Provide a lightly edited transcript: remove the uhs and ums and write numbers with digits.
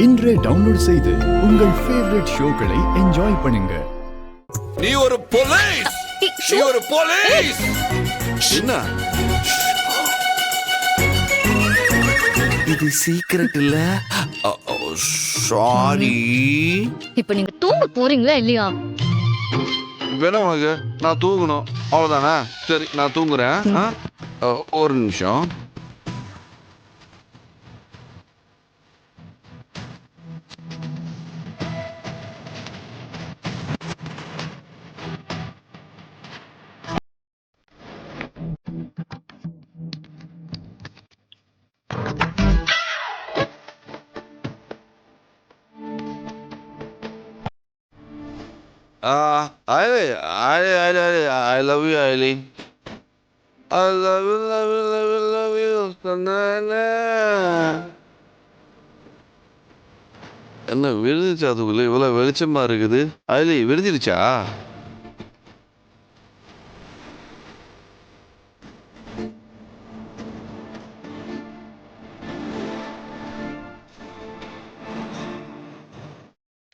இன்றே டவுன்லோட் செய்து உங்கள் ஃபேவரட் ஷோக்களை என்ஜாய் பண்ணுங்க. நீ ஒரு போலீஸ், நீ ஒரு போலீஸ். என்ன இது சீக்ரெட் இல்ல? சாரி. இப்ப நீங்க தூங்க போறீங்களா இல்லையா? வேணாம் உனக்கு, நான் தூங்கணும் அவ்வளவுதானே? சரி நான் தூங்குறேன். ஒரு நிமிஷம். I love you, Eileen. I love you, love you, love you, love you. என்ன விழுந்துச்சா? அதுக்குள்ள இவ்வளவு வெளிச்சமா இருக்குது. ஐலி விழுந்துருச்சா?